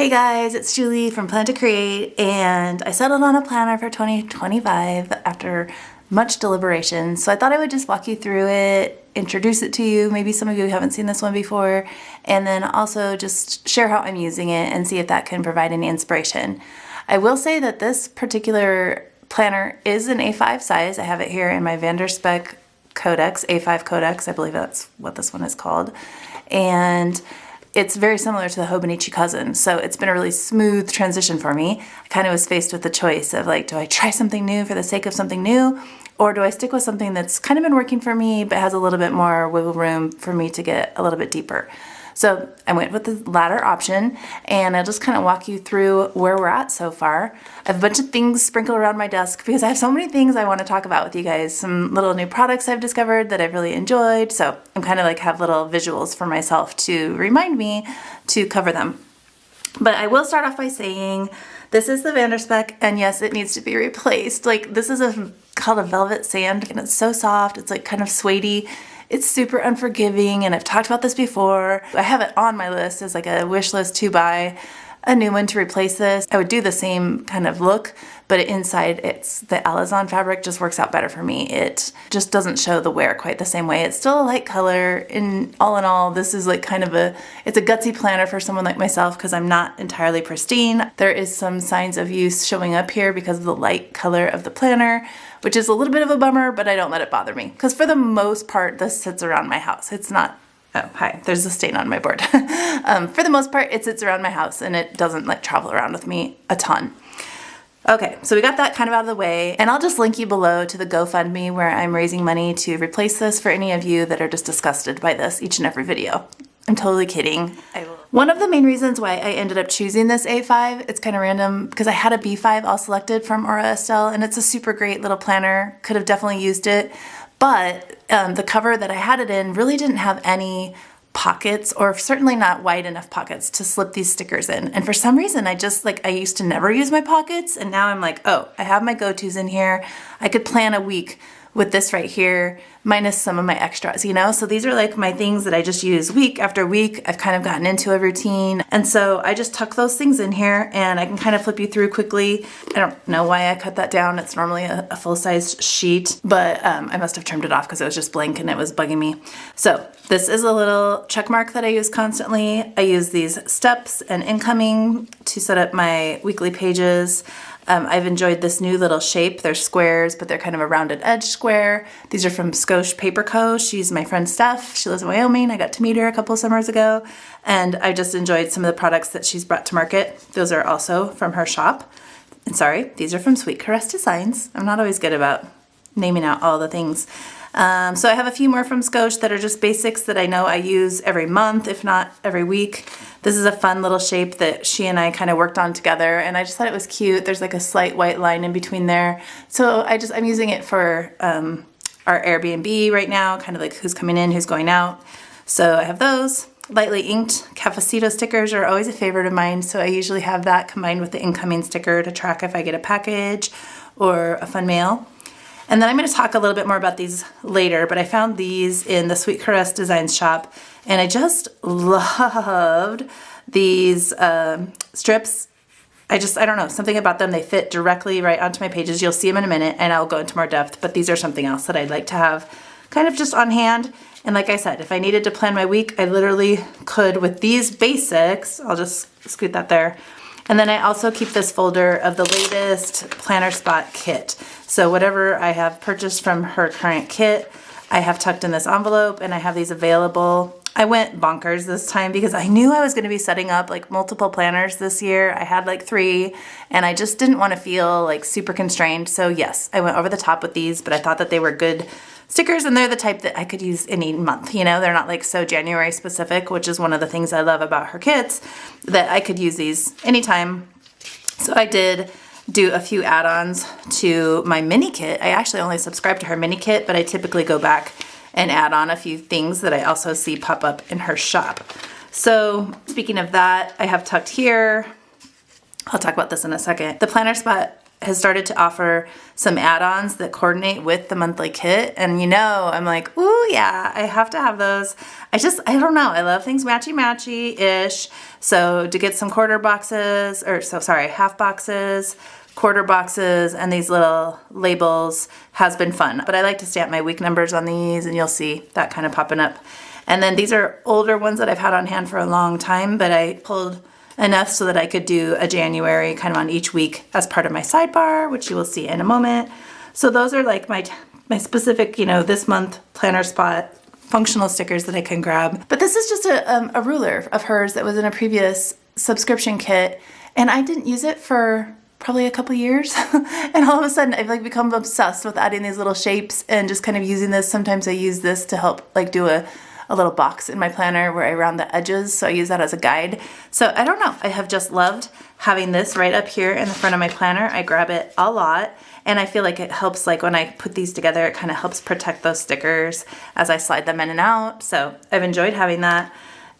Hey guys, it's Julie from Plan to Create, and I settled on a planner for 2025 after much deliberation. So I thought I would just walk you through it, introduce it to you. Maybe some of you haven't seen this one before, and then also just share how I'm using it and see if that can provide any inspiration. I will say that this particular planner is an A5 size. I have it here in my Vanderspec Codex, A5 Codex. I believe that's what this one is called. And it's very similar to the Hobonichi Cousin, so it's been a really smooth transition for me. I kind of was faced with the choice of like, do I try something new for the sake of something new, or do I stick with something that's kind of been working for me but has a little bit more wiggle room for me to get a little bit deeper? So I went with the latter option, and I'll just kind of walk you through where we're at so far. I have a bunch of things sprinkled around my desk because I have so many things I want to talk about with you guys. Some little new products I've discovered that I've really enjoyed. So I'm kind of like have little visuals for myself to remind me to cover them. But I will start off by saying this is the Vanderspec, and yes, it needs to be replaced. Like, this is called a velvet sand, and it's so soft. It's like kind of suede-y. It's super unforgiving, and I've talked about this before. I have it on my list as like a wish list to buy a new one to replace this. I would do the same kind of look, but inside it's the Alizon fabric just works out better for me. It just doesn't show the wear quite the same way. It's still a light color. In all, this is like kind of it's a gutsy planner for someone like myself because I'm not entirely pristine. There is some signs of use showing up here because of the light color of the planner, which is a little bit of a bummer, but I don't let it bother me because for the most part, this sits around my house. It's not. Oh, hi, there's a stain on my board. For the most part, it sits around my house and it doesn't like travel around with me a ton. Okay, so we got that kind of out of the way, and I'll just link you below to the GoFundMe where I'm raising money to replace this for any of you that are just disgusted by this each and every video. I'm totally kidding. One of the main reasons why I ended up choosing this A5, it's kind of random, because I had a B5 all selected from Aura Estelle, and it's a super great little planner. Could have definitely used it. But the cover that I had it in really didn't have any pockets, or certainly not wide enough pockets to slip these stickers in. And for some reason, I used to never use my pockets, and now I'm like, oh, I have my go-tos in here. I could plan a week with this right here, minus some of my extras, you know? So these are like my things that I just use week after week. I've kind of gotten into a routine. And so I just tuck those things in here, and I can kind of flip you through quickly. I don't know why I cut that down. It's normally a full-size sheet, but I must have trimmed it off because it was just blank and it was bugging me. So this is a little check mark that I use constantly. I use these steps and incoming to set up my weekly pages. I've enjoyed this new little shape. They're squares, but they're kind of a rounded edge square. These are from Scosh Paper Co. She's my friend Steph. She lives in Wyoming. I got to meet her a couple summers ago, and I just enjoyed some of the products that she's brought to market. Those are also from her shop. And sorry, these are from Sweet Caress Designs. I'm not always good about naming out all the things. So I have a few more from Scosh that are just basics that I know I use every month, if not every week. This is a fun little shape that she and I kind of worked on together, and I just thought it was cute. There's like a slight white line in between there. So I'm using it for our Airbnb right now, kind of like who's coming in, who's going out. So I have those. Lightly inked Cafecito stickers are always a favorite of mine, so I usually have that combined with the incoming sticker to track if I get a package or a fun mail. And then I'm going to talk a little bit more about these later, but I found these in the Sweet Caress Designs shop, and I just loved these strips. I don't know, something about them. They fit directly right onto my pages. You'll see them in a minute, and I'll go into more depth, but these are something else that I'd like to have kind of just on hand. And like I said, if I needed to plan my week, I literally could with these basics. I'll just scoot that there. And then I also keep this folder of the latest Planner Spot kit. So whatever I have purchased from her current kit, I have tucked in this envelope, and I have these available. I went bonkers this time because I knew I was going to be setting up like multiple planners this year. I had like 3, and I just didn't want to feel like super constrained. So yes, I went over the top with these, but I thought that they were good stickers, and they're the type that I could use any month. You know, they're not like so January specific, which is one of the things I love about her kits, that I could use these anytime. So I did do a few add-ons to my mini kit. I actually only subscribe to her mini kit, but I typically go back and add on a few things that I also see pop up in her shop. So speaking of that, I have tucked here, I'll talk about this in a second, the Planner Spot has started to offer some add-ons that coordinate with the monthly kit. And you know, I'm like, ooh, yeah, I have to have those. I don't know. I love things matchy-matchy-ish. So to get some half boxes, quarter boxes, and these little labels has been fun. But I like to stamp my week numbers on these, and you'll see that kind of popping up. And then these are older ones that I've had on hand for a long time, but I pulled enough so that I could do a January kind of on each week as part of my sidebar, which you will see in a moment. So those are like my specific, this month planner spot functional stickers that I can grab. But this is just a ruler of hers that was in a previous subscription kit, and I didn't use it for probably a couple years. And all of a sudden I've like become obsessed with adding these little shapes and just kind of using this. Sometimes I use this to help like do a little box in my planner where I round the edges, so I use that as a guide. So I don't know, I have just loved having this right up here in the front of my planner. I grab it a lot, and I feel like it helps, like when I put these together, it kind of helps protect those stickers as I slide them in and out. So I've enjoyed having that,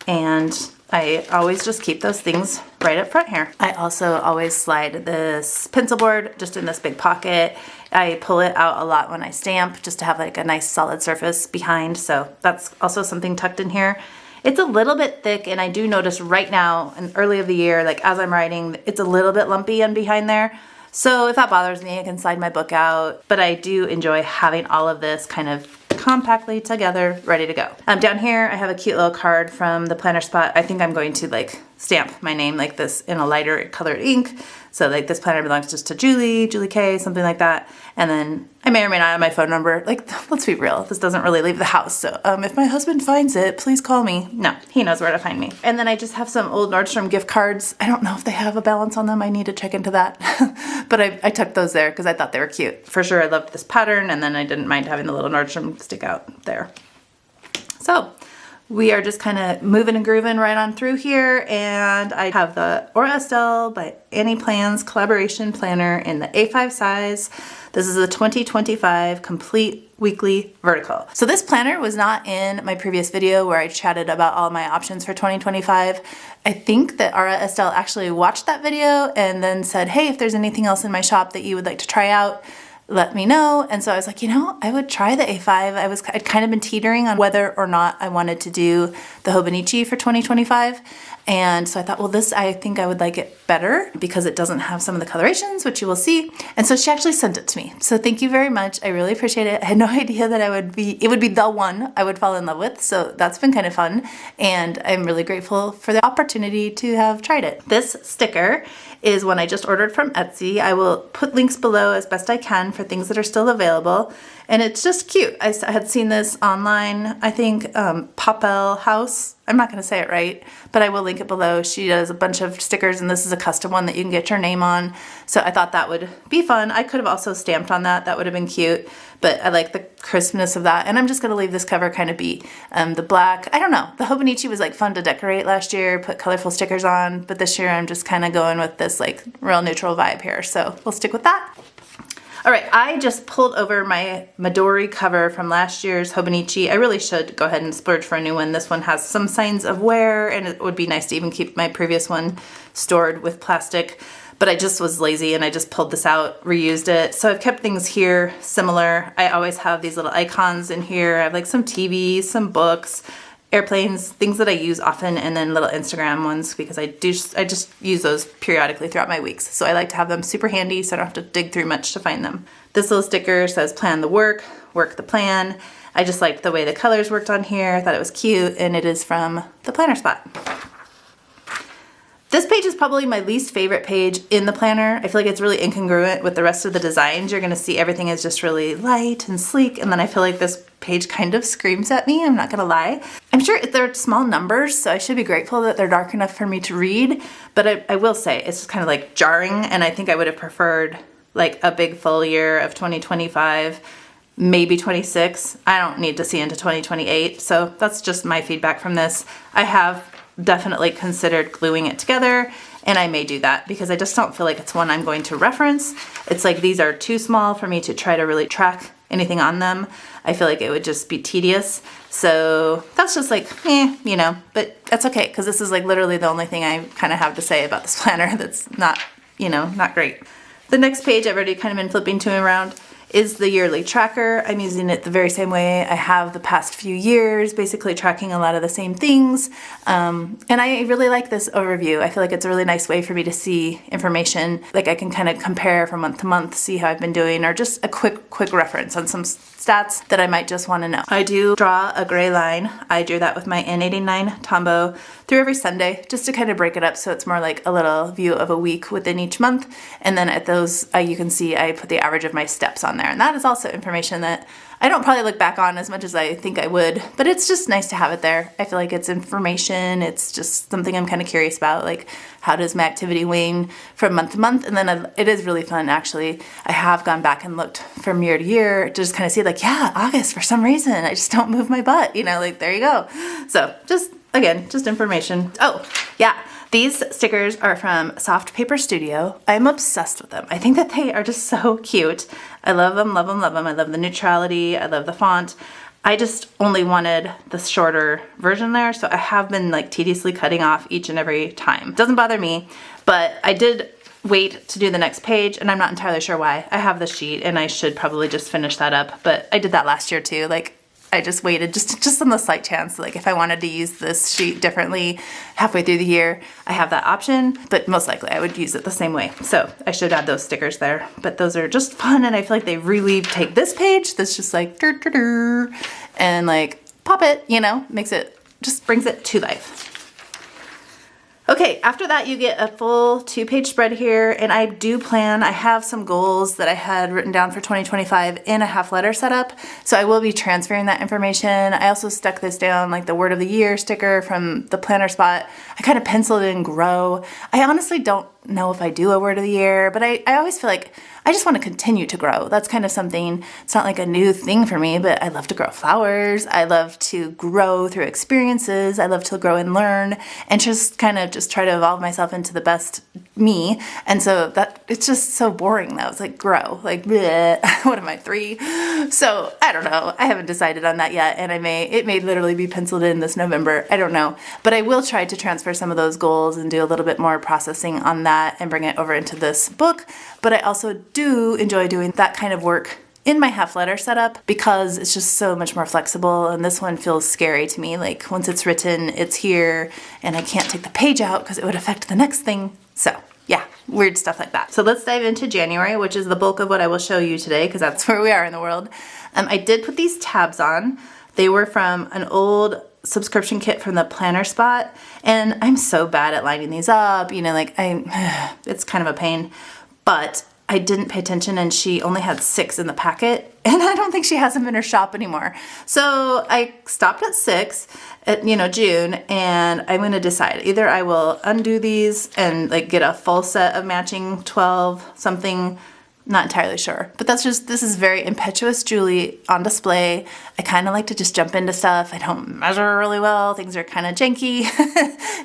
and I always just keep those things right up front here. I also always slide this pencil board just in this big pocket. I pull it out a lot when I stamp just to have like a nice solid surface behind. So that's also something tucked in here. It's a little bit thick, and I do notice right now and early of the year, like as I'm writing, it's a little bit lumpy in behind there. So if that bothers me, I can slide my book out. But I do enjoy having all of this kind of compactly together, ready to go. Down here, I have a cute little card from the planner spot. I think I'm going to like stamp my name like this in a lighter colored ink. So like this planner belongs just to Julie K, something like that. And then I may or may not have my phone number. Like, let's be real, this doesn't really leave the house. So if my husband finds it, please call me. No, he knows where to find me. And then I just have some old Nordstrom gift cards. I don't know if they have a balance on them. I need to check into that. But I tucked those there because I thought they were cute. For sure, I loved this pattern, and then I didn't mind having the little Nordstrom stick out there. So we are just kind of moving and grooving right on through here, and I have the Aura Estelle by Annie Plans collaboration planner in the A5 size. This is the 2025 complete weekly vertical. So this planner was not in my previous video where I chatted about all my options for 2025. I think that Aura Estelle actually watched that video and then said, hey, if there's anything else in my shop that you would like to try out, let me know. And so I was like, I would try the A5. I'd kind of been teetering on whether or not I wanted to do the Hobonichi for 2025. And so I thought, well, I think I would like it better because it doesn't have some of the colorations, which you will see. And so she actually sent it to me. So thank you very much. I really appreciate it. I had no idea that it would be the one I would fall in love with. So that's been kind of fun. And I'm really grateful for the opportunity to have tried it. This sticker is one I just ordered from Etsy. I will put links below as best I can for things that are still available. And it's just cute. I had seen this online, I think Papel House. I'm not going to say it right, but I will link it below. She does a bunch of stickers, and this is a custom one that you can get your name on. So I thought that would be fun. I could have also stamped on that. That would have been cute, but I like the crispness of that. And I'm just going to leave this cover kind of be the black. I don't know. The Hobonichi was like fun to decorate last year, put colorful stickers on, but this year I'm just kind of going with this like real neutral vibe here. So we'll stick with that. All right, I just pulled over my Midori cover from last year's Hobonichi. I really should go ahead and splurge for a new one. This one has some signs of wear, and it would be nice to even keep my previous one stored with plastic. But I just was lazy and I just pulled this out, reused it. So I've kept things here similar. I always have these little icons in here. I have like some TVs, some books, airplanes, things that I use often, and then little Instagram ones because I just use those periodically throughout my weeks. So I like to have them super handy so I don't have to dig through much to find them. This little sticker says plan the work the plan. I just liked the way the colors worked on here. I thought it was cute, and it is from the planner spot. This page is probably my least favorite page in the planner. I feel like it's really incongruent with the rest of the designs. You're gonna see everything is just really light and sleek, and then I feel like this page kind of screams at me, I'm not gonna lie. I'm sure they're small numbers, so I should be grateful that they're dark enough for me to read, but I will say it's just kind of like jarring, and I think I would have preferred like a big full year of 2025, maybe 26. I don't need to see into 2028, so that's just my feedback from this. I have definitely considered gluing it together, and I may do that because I just don't feel like it's one I'm going to reference. It's like these are too small for me to try to really track anything on them. I feel like it would just be tedious. So that's just like, but that's okay because this is like literally the only thing I kind of have to say about this planner that's not, not great. The next page I've already kind of been flipping to and around is the yearly tracker. I'm using it the very same way I have the past few years, basically tracking a lot of the same things. And I really like this overview. I feel like it's a really nice way for me to see information. Like I can kind of compare from month to month, see how I've been doing, or just a quick reference on some stats that I might just want to know. I do draw a gray line. I drew that with my N89 Tombow through every Sunday, just to kind of break it up so it's more like a little view of a week within each month. And then at those, you can see I put the average of my steps on there. And that is also information that I don't probably look back on as much as I think I would, but it's just nice to have it there. I feel like it's information. It's just something I'm kind of curious about, like how does my activity wane from month to month? And then it is really fun, actually. I have gone back and looked from year to year to just kind of see like, yeah, August, for some reason, I just don't move my butt, you know, like there you go. So just, again, just information. Oh, yeah. These stickers are from Soft Paper Studio. I'm obsessed with them. I think that they are just so cute. I love them, love them, love them. I love the neutrality. I love the font. I just only wanted the shorter version there, so I have been like tediously cutting off each and every time. It doesn't bother me, but I did wait to do the next page, and I'm not entirely sure why. I have the sheet, and I should probably just finish that up, but I did that last year too. Like, I just waited just on the slight chance, like if I wanted to use this sheet differently halfway through the year, I have that option, but most likely I would use it the same way. So I should add those stickers there, but those are just fun, and I feel like they really take this page that's just like and like pop it, you know, makes it, just brings it to life. Okay, after that you get a full 2-page spread here, and I have some goals that I had written down for 2025 in a half letter setup, so I will be transferring that information. I also stuck this down, like the word of the year sticker from the planner spot. I kind of penciled in grow. I honestly don't know if I do a word of the year, but I always feel like I just want to continue to grow. That's kind of something, it's not like a new thing for me, but I love to grow flowers. I love to grow through experiences. I love to grow and learn and just kind of just try to evolve myself into the best me. And so that, it's just so boring though. It's like grow, like, bleh. What am I, 3? So I don't know. I haven't decided on that yet. And it may literally be penciled in this November. I don't know, but I will try to transfer some of those goals and do a little bit more processing on that and bring it over into this book. But I also do enjoy doing that kind of work in my half letter setup because it's just so much more flexible, and this one feels scary to me. Like once it's written, it's here, and I can't take the page out because it would affect the next thing. So yeah, weird stuff like that. So let's dive into January, which is the bulk of what I will show you today because that's where we are in the world. I did put these tabs on. They were from an old subscription kit from the planner spot, and I'm so bad at lining these up, you know, like it's kind of a pain, but I didn't pay attention and she only had 6 in the packet, and I don't think she has them in her shop anymore. So I stopped at 6 at, you know, June, and I'm going to decide either I will undo these and like get a full set of matching 12 something. Not entirely sure, but this is very impetuous Julie on display. I kind of like to just jump into stuff. I don't measure really well. Things are kind of janky,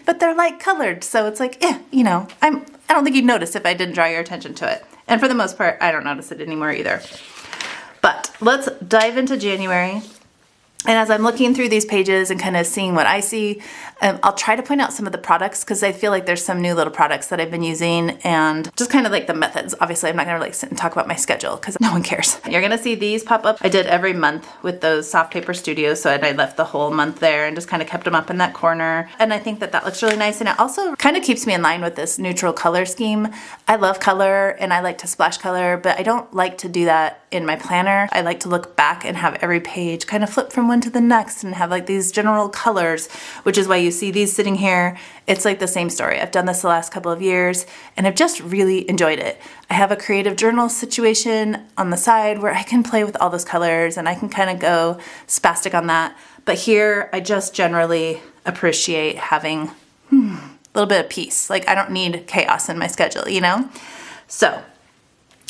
but they're light colored. So it's like, you know, I don't think you'd notice if I didn't draw your attention to it. And for the most part, I don't notice it anymore either. But let's dive into January. And as I'm looking through these pages and kind of seeing what I see, I'll try to point out some of the products because I feel like there's some new little products that I've been using and just kind of like the methods. Obviously, I'm not going to like sit and talk about my schedule because no one cares. You're going to see these pop up. I did every month with those Soft Paper Studios, so I left the whole month there and just kind of kept them up in that corner. And I think that that looks really nice, and it also kind of keeps me in line with this neutral color scheme. I love color and I like to splash color, but I don't like to do that in my planner. I like to look back and have every page kind of flip from one to the next and have like these general colors, which is why you see these sitting here. It's like the same story. I've done this the last couple of years and I've just really enjoyed it. I have a creative journal situation on the side where I can play with all those colors and I can kind of go spastic on that. But here I just generally appreciate having a little bit of peace. Like I don't need chaos in my schedule, you know? So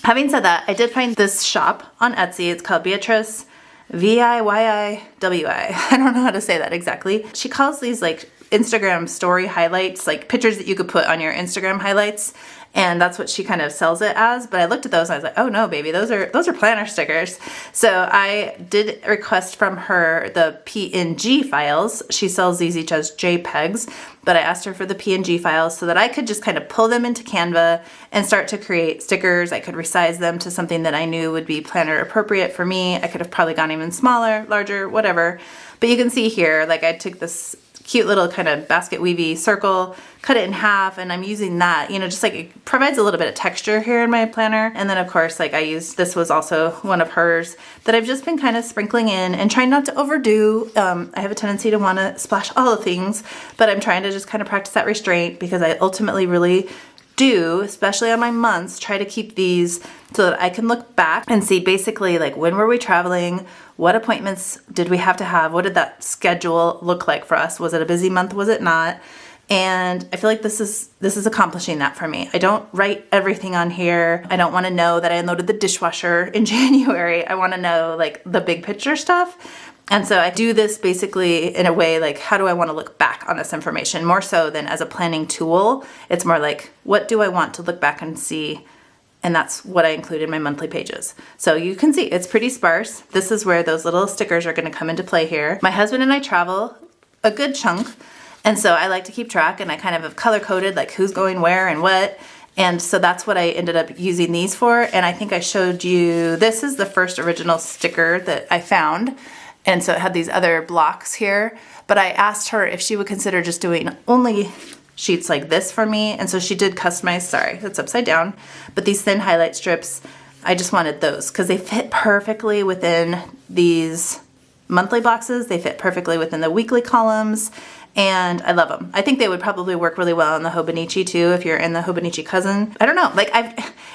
having said that, I did find this shop on Etsy. It's called Beatrice VIYIWI. I don't know how to say that exactly. She calls these like Instagram story highlights, like pictures that you could put on your Instagram highlights. and that's what she kind of sells it as. But I looked at those and I was like, oh no, baby, those are planner stickers. So I did request from her the PNG files. She sells these each as JPEGs, but I asked her for the PNG files so that I could just kind of pull them into Canva and start to create stickers. I could resize them to something that I knew would be planner appropriate for me. I could have probably gone even smaller, larger, whatever. But you can see here, like I took this cute little kind of basket weavy circle, cut it in half, and I'm using that, you know, just like it provides a little bit of texture here in my planner. And then of course, like I used, this was also one of hers that I've just been kind of sprinkling in and trying not to overdo. I have a tendency to want to splash all the things, but I'm trying to just kind of practice that restraint because I ultimately really do, especially on my months, try to keep these so that I can look back and see basically like when were we traveling, what appointments did we have to have, what did that schedule look like for us, was it a busy month, was it not? And I feel like this is accomplishing that for me. I don't write everything on here. I don't want to know that I unloaded the dishwasher in January. I want to know like the big picture stuff. And so I do this basically in a way like, how do I want to look back on this information? More so than as a planning tool. It's more like, what do I want to look back and see? And that's what I include in my monthly pages. So you can see it's pretty sparse. This is where those little stickers are going to come into play here. My husband and I travel a good chunk. And so I like to keep track, and I kind of have color coded like who's going where and what. And so that's what I ended up using these for. And I think I showed you, this is the first original sticker that I found. And so it had these other blocks here, but I asked her if she would consider just doing only sheets like this for me. And so she did customize, sorry, it's upside down, but these thin highlight strips, I just wanted those because they fit perfectly within these monthly boxes. They fit perfectly within the weekly columns, and I love them. I think they would probably work really well in the Hobonichi too, if you're in the Hobonichi Cousin. I don't know, like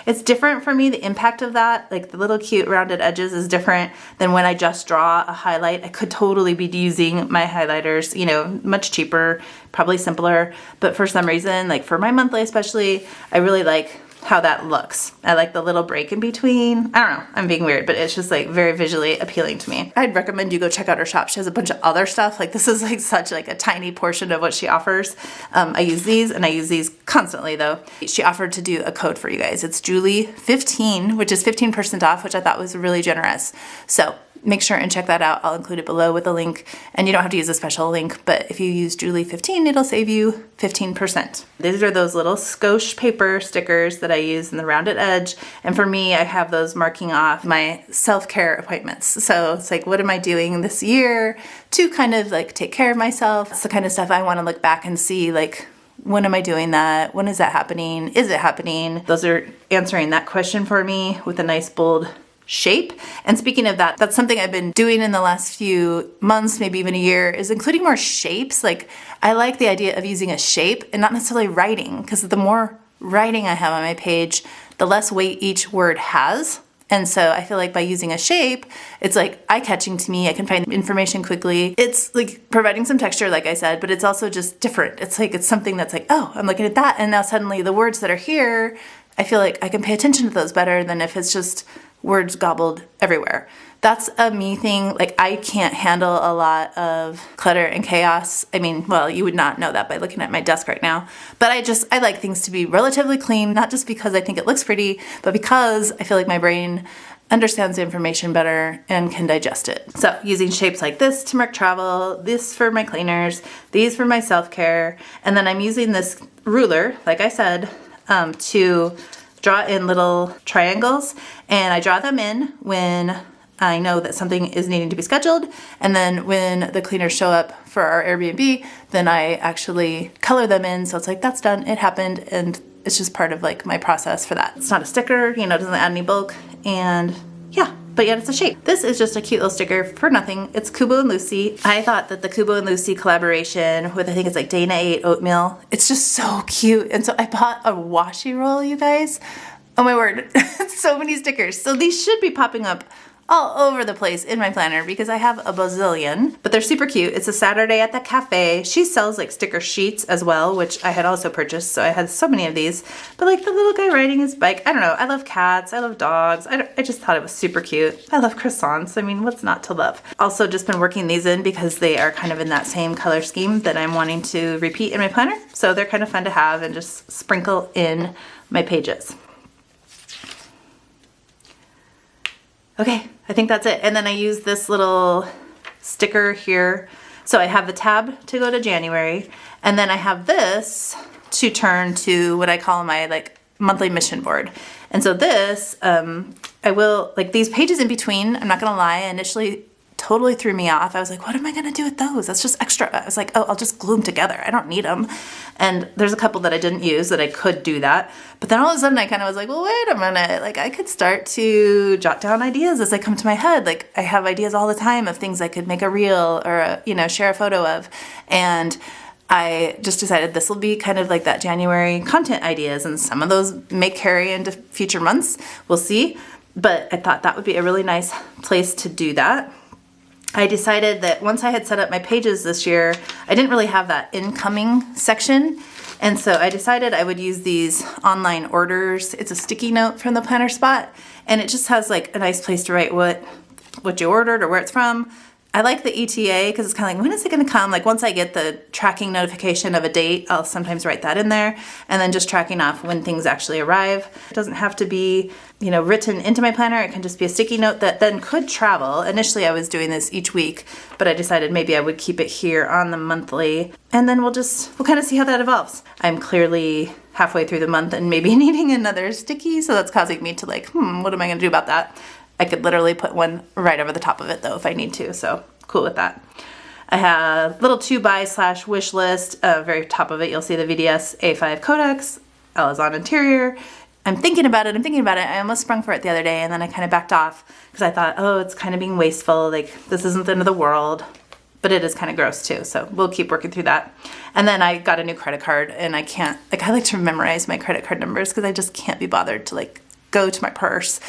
it's different for me, the impact of that, like the little cute rounded edges is different than when I just draw a highlight. I could totally be using my highlighters, you know, much cheaper, probably simpler, but for some reason, like for my monthly especially, I really like how that looks. I like the little break in between. I don't know, I'm being weird, but it's just like very visually appealing to me. I'd recommend you go check out her shop. She has a bunch of other stuff. Like this is like such like a tiny portion of what she offers. I use these, and I use these constantly though. She offered to do a code for you guys. It's Julie15, which is 15% off, which I thought was really generous. So make sure and check that out. I'll include it below with a link, and you don't have to use a special link, but if you use Julie15, it'll save you 15%. These are those little Scotch paper stickers that I use in the rounded edge, and for me, I have those marking off my self-care appointments. So it's like, what am I doing this year to kind of like take care of myself? It's the kind of stuff I want to look back and see, like, when am I doing that? When is that happening? Is it happening? Those are answering that question for me with a nice bold shape. And speaking of that, that's something I've been doing in the last few months, maybe even a year, is including more shapes. Like I like the idea of using a shape and not necessarily writing, because the more writing I have on my page, the less weight each word has. And so I feel like by using a shape, it's like eye-catching to me. I can find information quickly. It's like providing some texture, like I said, but it's also just different. It's like, it's something that's like, oh, I'm looking at that, and now suddenly the words that are here, I feel like I can pay attention to those better than if it's just words gobbled everywhere. That's a me thing. Like I can't handle a lot of clutter and chaos. I mean, well, you would not know that by looking at my desk right now, but I like things to be relatively clean, not just because I think it looks pretty, but because I feel like my brain understands the information better and can digest it. So using shapes like this to mark travel, this for my cleaners, these for my self-care, and then I'm using this ruler, like I said, to draw in little triangles, and I draw them in when I know that something is needing to be scheduled, and then when the cleaners show up for our Airbnb, then I actually color them in, so it's like, that's done, it happened, and it's just part of like my process for that. It's not a sticker, you know, it doesn't add any bulk, and yeah, but yet it's a shape. This is just a cute little sticker for nothing. It's Kubo and Lucy. I thought that the Kubo and Lucy collaboration with, I think it's like Dana ate oatmeal, it's just so cute. And so I bought a washi roll, you guys. Oh my word, so many stickers. So these should be popping up all over the place in my planner because I have a bazillion, but they're super cute. It's a Saturday at the cafe. She sells like sticker sheets as well, which I had also purchased, so I had so many of these. But like the little guy riding his bike, I don't know, I love cats, I love dogs. I just thought it was super cute. I love croissants. I mean, what's not to love? Also just been working these in because they are kind of in that same color scheme that I'm wanting to repeat in my planner. So they're kind of fun to have and just sprinkle in my pages. Okay, I think that's it. And then I use this little sticker here. So I have the tab to go to January, and then I have this to turn to what I call my like monthly mission board. And so this, I will, like these pages in between, I'm not gonna lie, initially totally threw me off. I was like, what am I gonna do with those? That's just extra. I was like, oh, I'll just glue them together. I don't need them. And there's a couple that I didn't use that I could do that. But then all of a sudden I kind of was like, well, wait a minute. Like I could start to jot down ideas as they come to my head. Like I have ideas all the time of things I could make a reel or, share a photo of. And I just decided this will be kind of like that January content ideas, and some of those may carry into future months. We'll see. But I thought that would be a really nice place to do that. I decided that once I had set up my pages this year, I didn't really have that incoming section. And so I decided I would use these online orders. It's a sticky note from the planner spot, and it just has like a nice place to write what you ordered or where it's from. I like the ETA because it's kind of like, when is it going to come? Like once I get the tracking notification of a date, I'll sometimes write that in there, and then just tracking off when things actually arrive. It doesn't have to be, written into my planner. It can just be a sticky note that then could travel. Initially I was doing this each week, but I decided maybe I would keep it here on the monthly, and then we'll kind of see how that evolves. I'm clearly halfway through the month and maybe needing another sticky, so that's causing me to like, what am I going to do about that? I could literally put one right over the top of it though if I need to, so cool with that. I have little to buy / wish list. Very top of it you'll see the VDS A5 Codex, Alizon interior. I'm thinking about it. I almost sprung for it the other day, and then I kind of backed off because I thought, oh, it's kind of being wasteful. Like this isn't the end of the world, but it is kind of gross too. So we'll keep working through that. And then I got a new credit card, and I like to memorize my credit card numbers because I just can't be bothered to like go to my purse,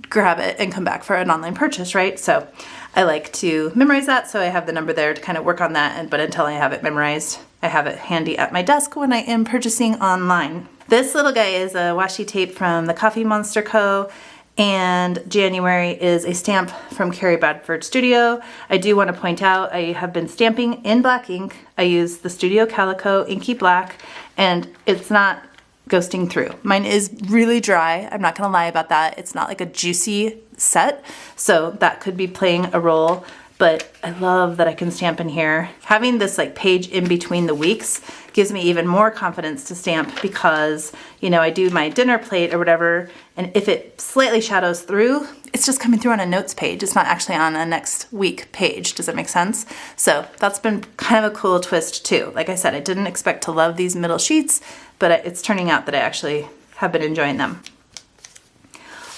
grab it, and come back for an online purchase, right? So I like to memorize that, so I have the number there to kind of work on that, but until I have it memorized, I have it handy at my desk when I am purchasing online. This little guy is a washi tape from the Coffee Monster Co., and January is a stamp from Carrie Bradford Studio. I do want to point out I have been stamping in black ink. I use the Studio Calico Inky Black, and it's not ghosting through. Mine is really dry. I'm not gonna lie about that. It's not like a juicy set, so that could be playing a role, but I love that I can stamp in here. Having this like page in between the weeks gives me even more confidence to stamp because, I do my dinner plate or whatever, and if it slightly shadows through, it's just coming through on a notes page. It's not actually on a next week page. Does that make sense? So that's been kind of a cool twist too. Like I said, I didn't expect to love these middle sheets, but it's turning out that I actually have been enjoying them.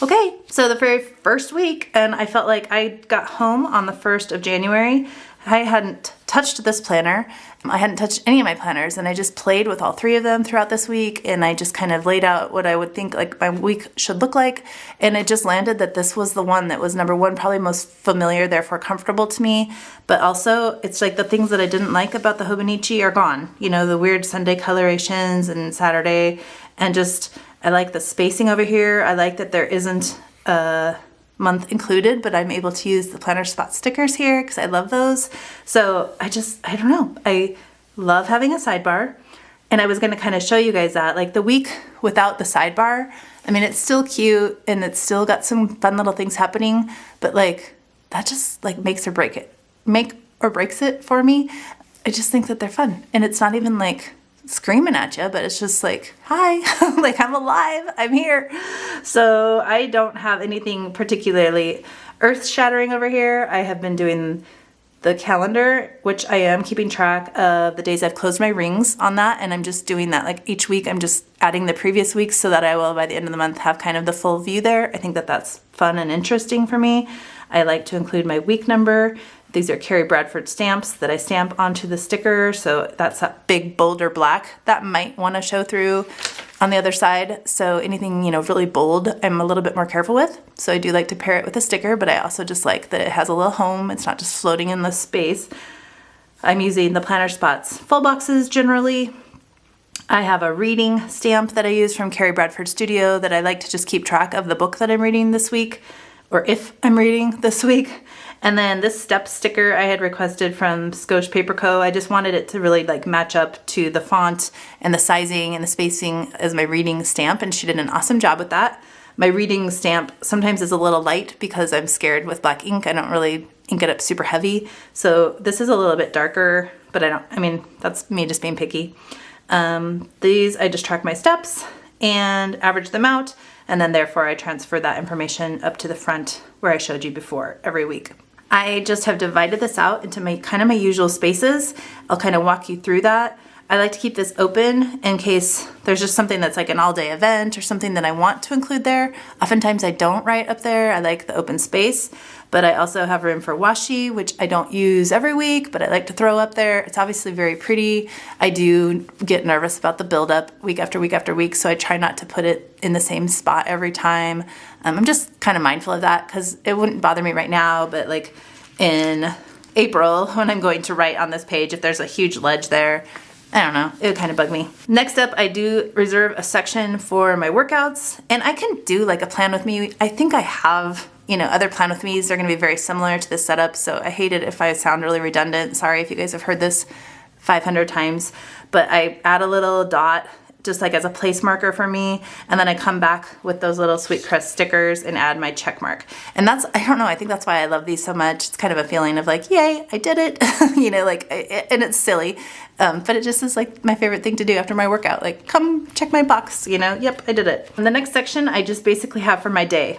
Okay, so the very first week, and I felt like I got home on the 1st of January. I hadn't touched this planner. I hadn't touched any of my planners, and I just played with all 3 of them throughout this week, and I just kind of laid out what I would think like my week should look like, and it just landed that this was the one that was number 1, probably most familiar, therefore comfortable to me, but also it's like the things that I didn't like about the Hobonichi are gone. The weird Sunday colorations and Saturday, and just I like the spacing over here. I like that there isn't a month included, but I'm able to use the planner spot stickers here because I love those. So I don't know. I love having a sidebar, and I was going to kind of show you guys that like the week without the sidebar. I mean, it's still cute and it's still got some fun little things happening, but like that just like make or breaks it for me. I just think that they're fun, and it's not even like screaming at you, but it's just like, hi, like I'm alive, I'm here. So I don't have anything particularly earth-shattering over here. I have been doing the calendar, which I am keeping track of the days I've closed my rings on that, and I'm just doing that like each week. I'm just adding the previous weeks so that I will by the end of the month have kind of the full view there. I think that that's fun and interesting for me. I like to include my week number. These are Carrie Bradford stamps that I stamp onto the sticker, so that's that big bolder black that might want to show through. on the other side. So anything, you know, really bold, I'm a little bit more careful with. So I do like to pair it with a sticker, but I also just like that it has a little home. It's not just floating in the space. I'm using the planner spots full boxes generally. I have a reading stamp that I use from Carrie Bradford Studio that I like to just keep track of the book that I'm reading this week, or if I'm reading this week. And then this step sticker I had requested from Scotia Paper Co. I just wanted it to really like match up to the font and the sizing and the spacing as my reading stamp, and she did an awesome job with that. My reading stamp sometimes is a little light because I'm scared with black ink. I don't really ink it up super heavy. So this is a little bit darker, but I mean, that's me just being picky. These, I just track my steps and average them out, and then therefore I transfer that information up to the front where I showed you before every week. I just have divided this out into my usual spaces. I'll kind of walk you through that. I like to keep this open in case there's just something that's like an all-day event or something that I want to include there. Oftentimes I don't write up there. I like the open space, but I also have room for washi, which I don't use every week, but I like to throw up there. It's obviously very pretty. I do get nervous about the buildup week after week after week, so I try not to put it in the same spot every time. I'm just kind of mindful of that because it wouldn't bother me right now, but like in April when I'm going to write on this page, if there's a huge ledge there, I don't know, it would kind of bug me. Next up, I do reserve a section for my workouts, and I can do like a plan with me. I think I have, you know, other plan with me's. They're gonna be very similar to this setup, so I hate it if I sound really redundant. Sorry if you guys have heard this 500 times, but I add a little dot just like as a place marker for me, and then I come back with those little Sweet Crust stickers and add my check mark. And that's, I don't know, I think that's why I love these so much. It's kind of a feeling of like, yay, I did it, you know, like, and it's silly, but it just is like my favorite thing to do after my workout. Like, come check my box, you know, yep, I did it. And the next section I just basically have for my day,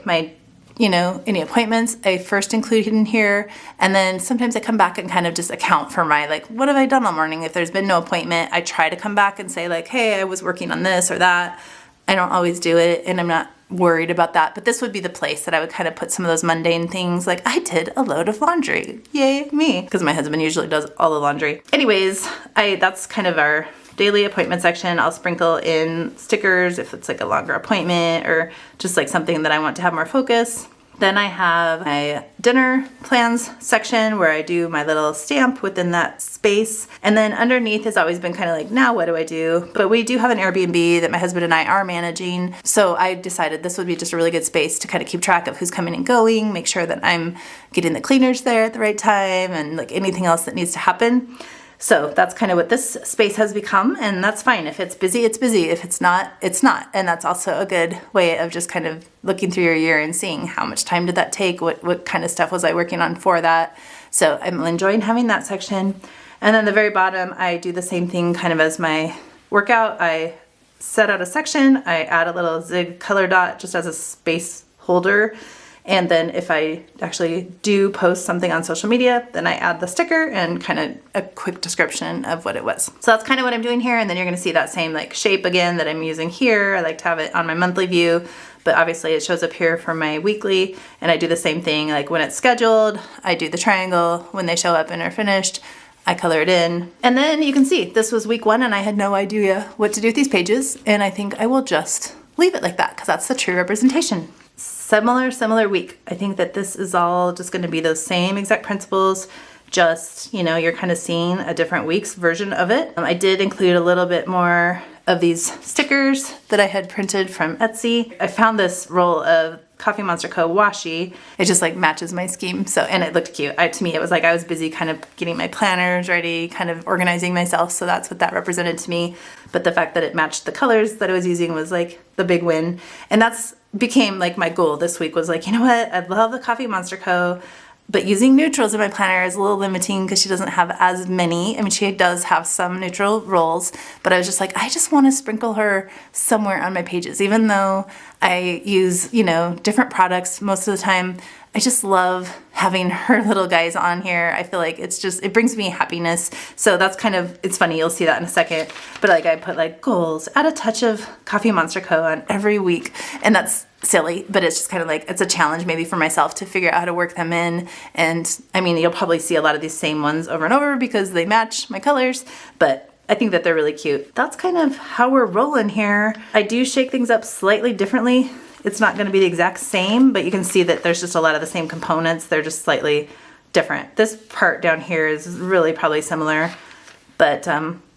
you know, any appointments I first include in here, and then sometimes I come back and kind of just account for my, like, what have I done all morning? If there's been no appointment, I try to come back and say like, hey, I was working on this or that. I don't always do it, and I'm not worried about that, but this would be the place that I would kind of put some of those mundane things, like I did a load of laundry, yay me, because my husband usually does all the laundry. Anyways, that's kind of our daily appointment section. I'll sprinkle in stickers if it's like a longer appointment or just like something that I want to have more focus. Then I have my dinner plans section where I do my little stamp within that space. And then underneath has always been kind of like, now what do I do? But we do have an Airbnb that my husband and I are managing. So I decided this would be just a really good space to kind of keep track of who's coming and going, make sure that I'm getting the cleaners there at the right time, and like anything else that needs to happen. So that's kind of what this space has become, and that's fine. If it's busy, it's busy. If it's not, it's not. And that's also a good way of just kind of looking through your year and seeing how much time did that take, what kind of stuff was I working on for that. So I'm enjoying having that section. And then the very bottom, I do the same thing kind of as my workout. I set out a section, I add a little zig color dot just as a space holder. And then if I actually do post something on social media, then I add the sticker and kind of a quick description of what it was. So that's kind of what I'm doing here. And then you're going to see that same like shape again that I'm using here. I like to have it on my monthly view, but obviously it shows up here for my weekly. And I do the same thing, like when it's scheduled, I do the triangle. When they show up and are finished, I color it in. And then you can see this was week 1 and I had no idea what to do with these pages. And I think I will just leave it like that because that's the true representation. Similar week. I think that this is all just going to be those same exact principles, just, you know, you're kind of seeing a different week's version of it. I did include a little bit more of these stickers that I had printed from Etsy. I found this roll of Coffee Monster Co. washi. It just like matches my scheme. So, and it looked cute. To me, it was like I was busy kind of getting my planners ready, kind of organizing myself. So that's what that represented to me. But the fact that it matched the colors that I was using was like the big win. And that's became like my goal this week was like, you know what? I love the Coffee Monster Co. But using neutrals in my planner is a little limiting because she doesn't have as many. I mean, she does have some neutral rolls, but I was just like, I just want to sprinkle her somewhere on my pages. Even though I use, you know, different products most of the time, I just love having her little guys on here. I feel like it's just, it brings me happiness. So that's kind of, it's funny, you'll see that in a second. But like I put like goals, add a touch of Coffee Monster Co. on every week. And that's silly, but it's just kind of like, it's a challenge maybe for myself to figure out how to work them in. And I mean, you'll probably see a lot of these same ones over and over because they match my colors, but I think that they're really cute. That's kind of how we're rolling here. I do shake things up slightly differently. It's not going to be the exact same, but you can see that there's just a lot of the same components. They're just slightly different. This part down here is really probably similar, but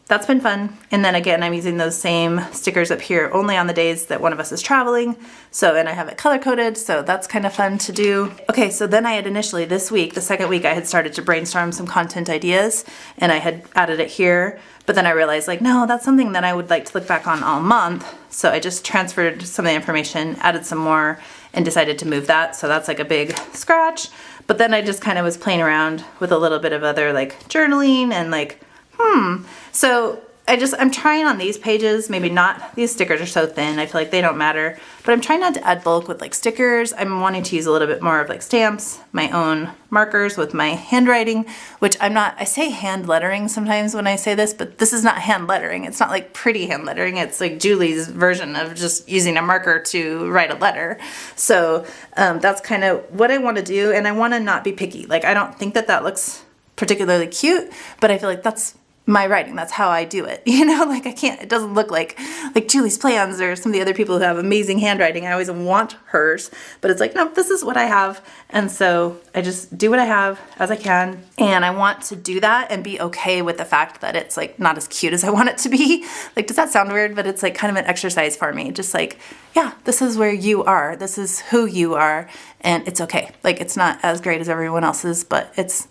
that's been fun. And then again, I'm using those same stickers up here only on the days that one of us is traveling. So, and I have it color coded, so that's kind of fun to do. Okay, so then I had initially this week, the second week, I had started to brainstorm some content ideas and I had added it here. But then I realized like, no, that's something that I would like to look back on all month. So I just transferred some of the information, added some more, and decided to move that. So that's like a big scratch. But then I just kind of was playing around with a little bit of other like journaling and like, So I'm trying on these pages, maybe not, these stickers are so thin, I feel like they don't matter, but I'm trying not to add bulk with like stickers. I'm wanting to use a little bit more of like stamps, my own markers with my handwriting, which I say hand lettering sometimes when I say this, but this is not hand lettering. It's not like pretty hand lettering. It's like Julie's version of just using a marker to write a letter. So that's kind of what I want to do, and I want to not be picky. Like, I don't think that that looks particularly cute, but I feel like that's my writing. That's how I do it. You know, like it doesn't look like Julie's plans or some of the other people who have amazing handwriting. I always want hers, but it's like, no, this is what I have. And so I just do what I have as I can. And I want to do that and be okay with the fact that it's like not as cute as I want it to be. Like, does that sound weird? But it's like kind of an exercise for me. Just like, yeah, this is where you are. This is who you are. And it's okay. Like, it's not as great as everyone else's, but it's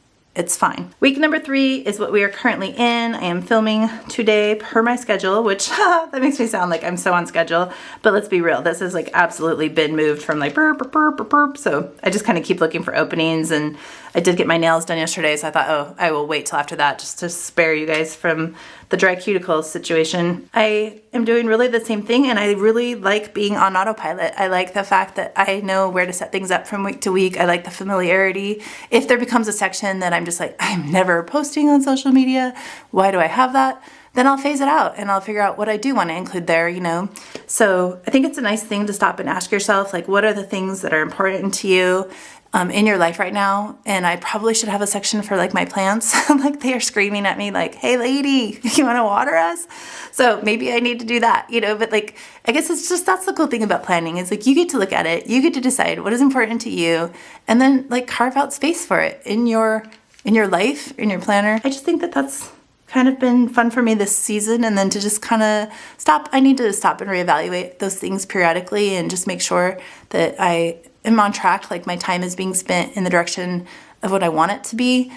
fine. Week number 3 is what we are currently in. I am filming today per my schedule, which that makes me sound like I'm so on schedule, but let's be real. This has like absolutely been moved from like burp, burp, burp, burp, burp. So I just kind of keep looking for openings, and I did get my nails done yesterday. So I thought, oh, I will wait till after that just to spare you guys from the dry cuticles situation. I am doing really the same thing, and I really like being on autopilot. I like the fact that I know where to set things up from week to week. I like the familiarity. If there becomes a section that I'm just like, I'm never posting on social media, why do I have that? Then I'll phase it out and I'll figure out what I do want to include there, you know? So I think it's a nice thing to stop and ask yourself, like, what are the things that are important to you in your life right now? And I probably should have a section for like my plants. Like, they are screaming at me like, hey lady, you want to water us? So maybe I need to do that, you know? But like, I guess it's just, that's the cool thing about planning, is like, you get to look at it, you get to decide what is important to you, and then like carve out space for it in your life, in your planner. I just think that that's kind of been fun for me this season, and then to just kind of stop. I need to stop and reevaluate those things periodically and just make sure that I am on track, like my time is being spent in the direction of what I want it to be.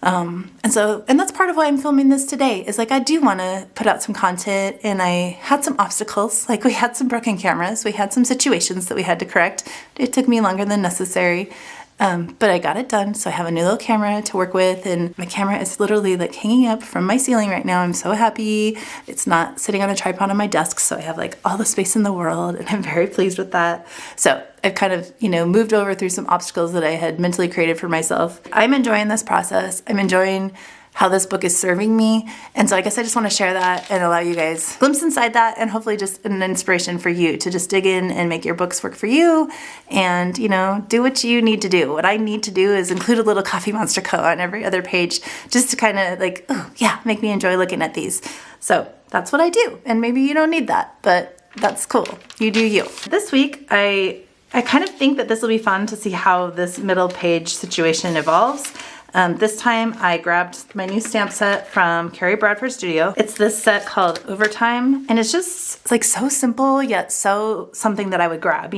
And that's part of why I'm filming this today, is like, I do want to put out some content, and I had some obstacles. Like, we had some broken cameras, we had some situations that we had to correct. It took me longer than necessary. But I got it done. So I have a new little camera to work with, and my camera is literally like hanging up from my ceiling right now. I'm so happy. It's not sitting on a tripod on my desk. So I have like all the space in the world, and I'm very pleased with that. So I've kind of, moved over through some obstacles that I had mentally created for myself. I'm enjoying this process. I'm enjoying how this book is serving me. And so I guess I just want to share that and allow you guys a glimpse inside that, and hopefully just an inspiration for you to just dig in and make your books work for you, and, do what you need to do. What I need to do is include a little coffee monster quote on every other page, just to kind of like, oh yeah, make me enjoy looking at these. So that's what I do. And maybe you don't need that, but that's cool. You do you. This week, I kind of think that this will be fun to see how this middle page situation evolves. This time I grabbed my new stamp set from Carrie Bradford Studio. It's this set called Overtime, and it's just like so simple, yet so something that I would grab,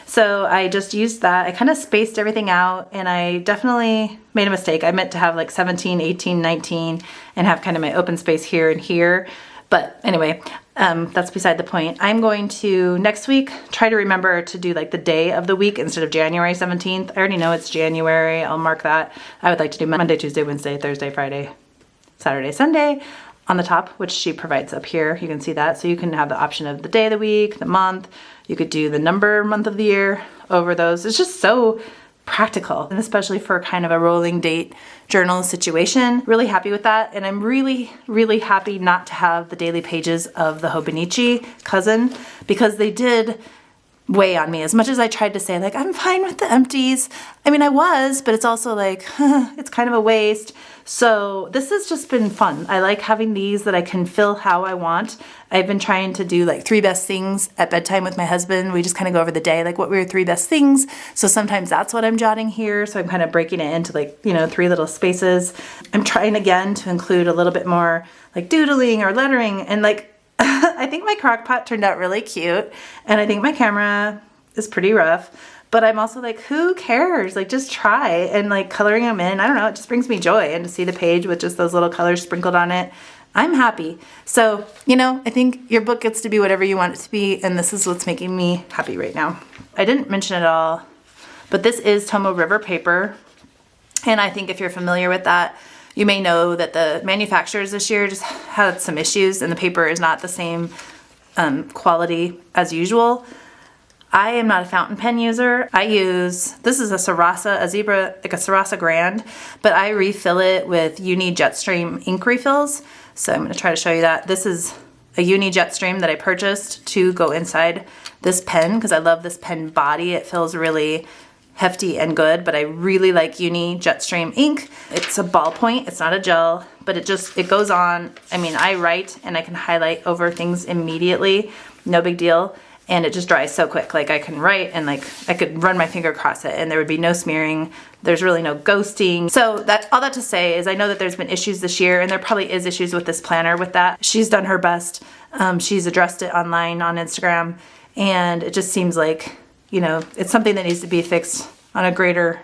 So I just used that. I kind of spaced everything out, and I definitely made a mistake. I meant to have like 17, 18, 19, and have kind of my open space here and here. But anyway, that's beside the point. I'm going to, next week, try to remember to do like the day of the week instead of January 17th. I already know it's January. I'll mark that. I would like to do Monday, Tuesday, Wednesday, Thursday, Friday, Saturday, Sunday on the top, which she provides up here. You can see that. So you can have the option of the day of the week, the month. You could do the month of the year over those. It's just so practical, and especially for kind of a rolling date journal situation. Really happy with that. And I'm really, really happy not to have the daily pages of the Hobonichi Cousin, because they did weigh on me. As much as I tried to say like, I'm fine with the empties. I mean, I was, but it's also like, it's kind of a waste. So this has just been fun. I like having these that I can fill how I want. I've been trying to do like 3 best things at bedtime with my husband. We just kind of go over the day, like what were your 3 best things. So sometimes that's what I'm jotting here. So I'm kind of breaking it into like, 3 little spaces. I'm trying again to include a little bit more like doodling or lettering, and like, I think my crock pot turned out really cute, and I think my camera is pretty rough, but I'm also like, who cares? Like, just try, and like coloring them in, I don't know, it just brings me joy, and to see the page with just those little colors sprinkled on it, I'm happy. So, I think your book gets to be whatever you want it to be, and this is what's making me happy right now. I didn't mention it all, but this is Tomoe River paper, and I think if you're familiar with that, you may know that the manufacturers this year just had some issues and the paper is not the same quality as usual. I am not a fountain pen user. This is a Sarasa, a Zebra, like a Sarasa Grand, but I refill it with Uni Jetstream ink refills. So I'm gonna try to show you that. This is a Uni Jetstream that I purchased to go inside this pen because I love this pen body. It feels really hefty and good, but I really like Uni Jetstream ink. It's a ballpoint, it's not a gel, but it goes on. I mean, I write and I can highlight over things immediately, no big deal, and it just dries so quick. Like I can write and like I could run my finger across it and there would be no smearing. There's really no ghosting. So all that to say is I know that there's been issues this year, and there probably is issues with this planner with that. She's done her best. She's addressed it online on Instagram, and it just seems like it's something that needs to be fixed on a greater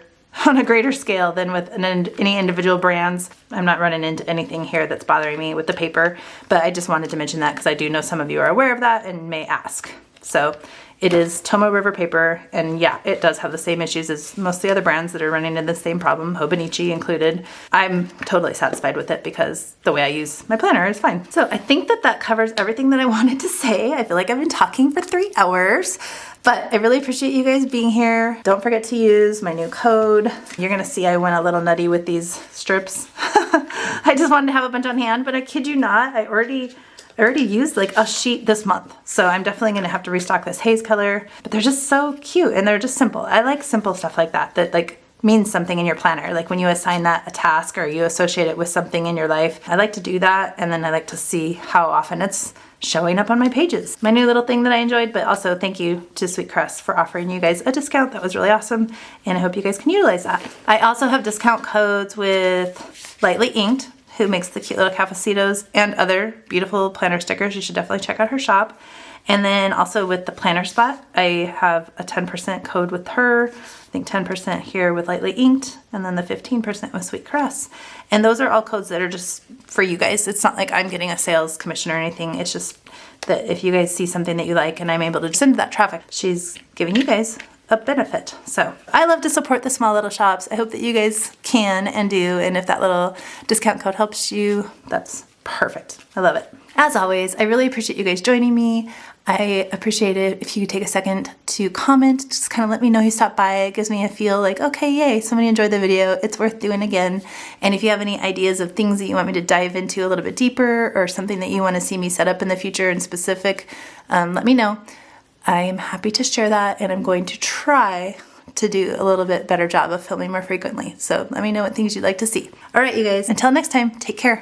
scale than with any individual brands. I'm not running into anything here that's bothering me with the paper, but I just wanted to mention that because I do know some of you are aware of that and may ask. So it is Tomoe River paper, and yeah, it does have the same issues as most of the other brands that are running into the same problem, Hobonichi included. I'm totally satisfied with it because the way I use my planner is fine. So I think that covers everything that I wanted to say. I feel like I've been talking for 3 hours. But I really appreciate you guys being here. Don't forget to use my new code. You're gonna see I went a little nutty with these strips. I just wanted to have a bunch on hand, but I kid you not, I already used like a sheet this month. So I'm definitely gonna have to restock this haze color, but they're just so cute and they're just simple. I like simple stuff like that like means something in your planner. Like when you assign that a task or you associate it with something in your life. I like to do that, and then I like to see how often it's showing up on my pages. My new little thing that I enjoyed, but also thank you to Sweet Crust for offering you guys a discount. That was really awesome, and I hope you guys can utilize that. I also have discount codes with Lightly Inked, who makes the cute little cafecitos and other beautiful planner stickers. You should definitely check out her shop. And then also with the Planner Spot, I have a 10% code with her. I think 10% here with Lightly Inked, and then the 15% with Sweet Crust. And those are all codes that are just for you guys. It's not like I'm getting a sales commission or anything. It's just that if you guys see something that you like and I'm able to send that traffic, she's giving you guys a benefit. So I love to support the small little shops. I hope that you guys can and do. And if that little discount code helps you, that's perfect. I love it. As always, I really appreciate you guys joining me. I appreciate it if you take a second to comment, just kind of let me know you stopped by. It gives me a feel like, okay, yay, somebody enjoyed the video. It's worth doing again. And if you have any ideas of things that you want me to dive into a little bit deeper, or something that you want to see me set up in the future in specific, let me know. I am happy to share that, and I'm going to try to do a little bit better job of filming more frequently. So let me know what things you'd like to see. All right, you guys, until next time, take care.